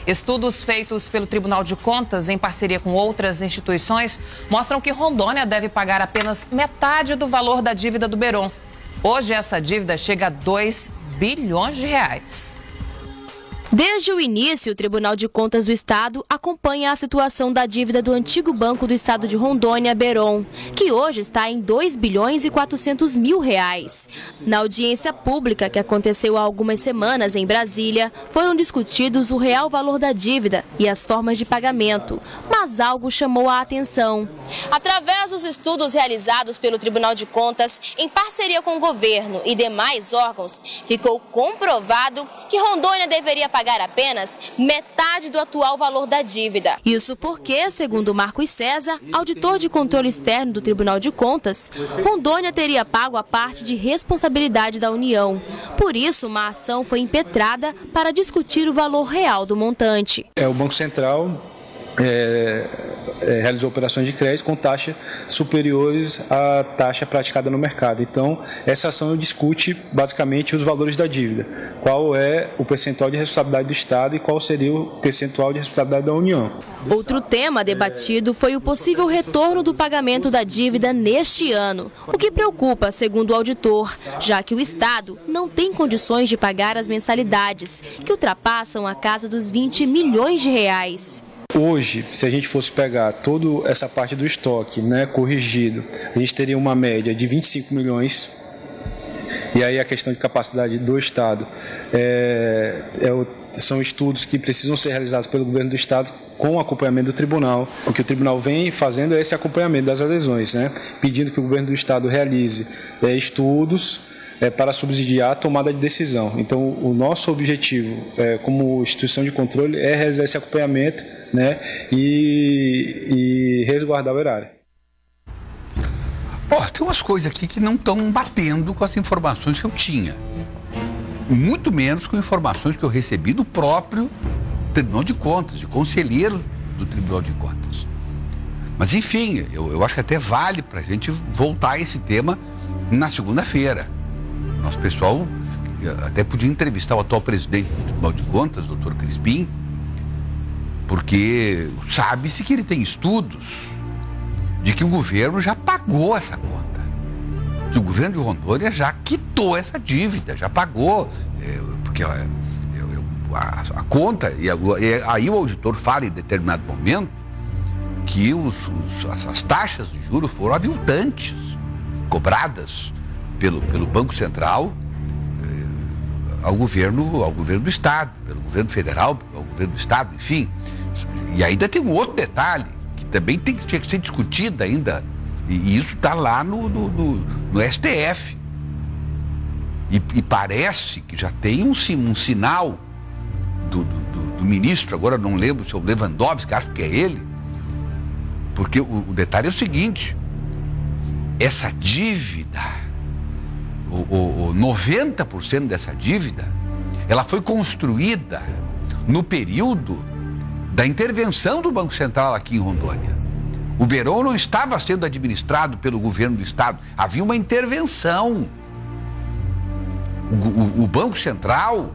Estudos feitos pelo Tribunal de Contas, em parceria com outras instituições, mostram que Rondônia deve pagar apenas metade do valor da dívida do Berom. Hoje, essa dívida chega a 2 bilhões de reais. Desde o início, o Tribunal de Contas do Estado acompanha a situação da dívida do antigo Banco do Estado de Rondônia, Berom, que hoje está em 2 bilhões e 400 mil reais. Na audiência pública que aconteceu há algumas semanas em Brasília, foram discutidos o real valor da dívida e as formas de pagamento, mas algo chamou a atenção. Através dos estudos realizados pelo Tribunal de Contas, em parceria com o governo e demais órgãos, ficou comprovado que Rondônia deveria pagar apenas metade do atual valor da dívida. Isso porque, segundo Marcos César, auditor de controle externo do Tribunal de Contas, Rondônia teria pago a parte de responsabilidade da União. Por isso, uma ação foi impetrada para discutir o valor real do montante. O Banco Central realizou operações de crédito com taxas superiores à taxa praticada no mercado. Então, essa ação discute basicamente os valores da dívida. Qual é o percentual de responsabilidade do Estado e qual seria o percentual de responsabilidade da União. Outro tema debatido foi o possível retorno do pagamento da dívida neste ano, o que preocupa, segundo o auditor, já que o Estado não tem condições de pagar as mensalidades, que ultrapassam a casa dos 20 milhões de reais. Hoje, se a gente fosse pegar toda essa parte do estoque, corrigido, a gente teria uma média de 25 milhões. E aí a questão de capacidade do Estado são estudos que precisam ser realizados pelo governo do Estado com o acompanhamento do tribunal. O que o tribunal vem fazendo é esse acompanhamento das adesões, pedindo que o governo do Estado realize estudos para subsidiar a tomada de decisão. Então, o nosso objetivo como instituição de controle é realizar esse acompanhamento e resguardar o erário. Tem umas coisas aqui que não estão batendo com as informações que eu tinha. Muito menos com informações que eu recebi do próprio Tribunal de Contas, de conselheiro do Tribunal de Contas. Mas, enfim, eu acho que até vale para a gente voltar a esse tema na segunda-feira. Nosso pessoal até podia entrevistar o atual presidente do Tribunal de Contas, doutor Crispim, porque sabe-se que ele tem estudos de que o governo já pagou essa conta. Que o governo de Rondônia já quitou essa dívida, já pagou, porque a conta, e aí o auditor fala em determinado momento que as taxas de juros foram aviltantes, cobradas pelo Banco Central ao governo do Estado, pelo governo federal, ao governo do Estado, enfim. E ainda tem um outro detalhe, que também tinha que ser discutido ainda, e isso está lá no STF. E parece que já tem um sinal do ministro, agora não lembro se é o Lewandowski, acho que é ele, porque o detalhe é o seguinte: essa dívida, 90% dessa dívida, ela foi construída no período da intervenção do Banco Central aqui em Rondônia. O Berom não estava sendo administrado pelo governo do Estado, havia uma intervenção. O Banco Central,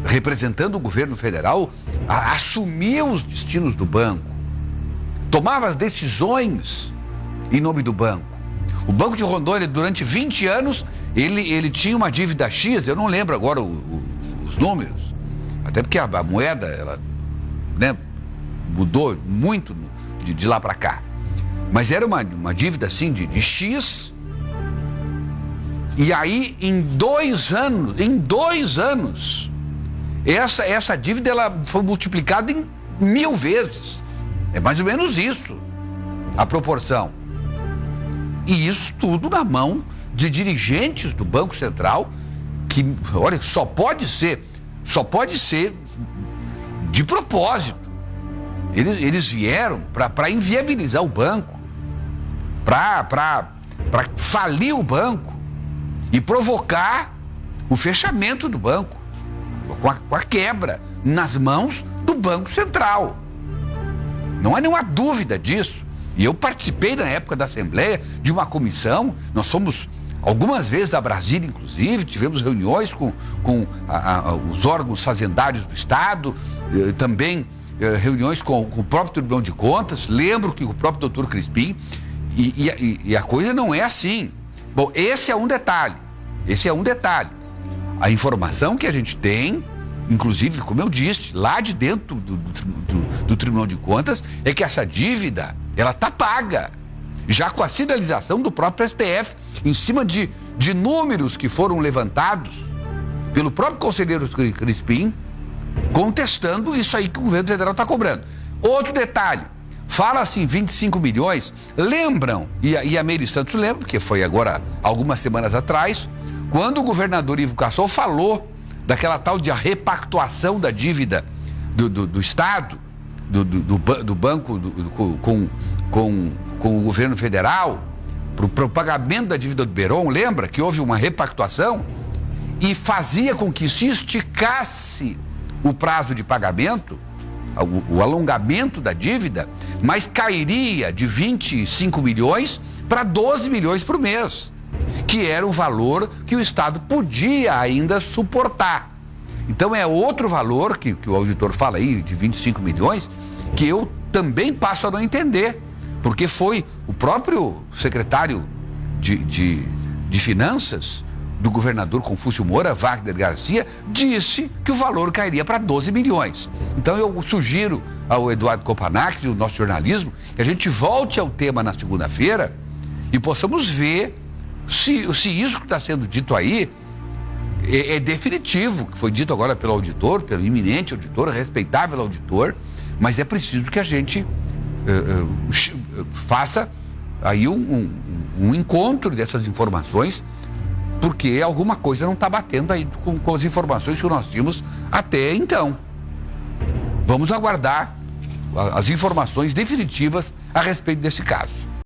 representando o governo federal, assumia os destinos do banco, tomava as decisões em nome do banco. O Banco de Rondônia, durante 20 anos, ele tinha uma dívida X, eu não lembro agora os números, até porque a moeda, ela mudou muito de lá para cá. Mas era uma dívida assim de X, e aí em 2 anos, essa dívida ela foi multiplicada em 1000 vezes. É mais ou menos isso, a proporção. E isso tudo na mão de dirigentes do Banco Central, que, olha, só pode ser de propósito. Eles vieram para inviabilizar o banco, para falir o banco e provocar o fechamento do banco, com a quebra nas mãos do Banco Central. Não há nenhuma dúvida disso. E eu participei na época da Assembleia de uma comissão, nós fomos Algumas vezes a Brasília, inclusive, tivemos reuniões com os órgãos fazendários do Estado, também reuniões com o próprio Tribunal de Contas. Lembro que o próprio doutor Crispim, e a coisa não é assim. Bom, esse é um detalhe. A informação que a gente tem, inclusive, como eu disse, lá de dentro do Tribunal de Contas, é que essa dívida, ela está paga. Já com a sinalização do próprio STF, em cima de números que foram levantados pelo próprio conselheiro Crispim, contestando isso aí que o governo federal está cobrando. Outro detalhe, fala-se em 25 milhões, lembram, e a Meire Santos lembra, porque foi agora algumas semanas atrás, quando o governador Ivo Cassol falou daquela tal de repactuação da dívida do Estado, do banco com o governo federal, para o pagamento da dívida do Beron. Lembra que houve uma repactuação e fazia com que se esticasse o prazo de pagamento, o alongamento da dívida, mas cairia de 25 milhões para 12 milhões por mês, que era o valor que o Estado podia ainda suportar. Então é outro valor que o auditor fala aí, de 25 milhões, que eu também passo a não entender, porque foi o próprio secretário de Finanças do governador Confúcio Moura, Wagner Garcia, disse que o valor cairia para 12 milhões. Então eu sugiro ao Eduardo Kopanax e ao nosso jornalismo que a gente volte ao tema na segunda-feira e possamos ver se isso que está sendo dito aí é definitivo, que foi dito agora pelo auditor, pelo eminente auditor, respeitável auditor, mas é preciso que a gente faça aí um encontro dessas informações, porque alguma coisa não está batendo aí com as informações que nós tínhamos até então. Vamos aguardar as informações definitivas a respeito desse caso.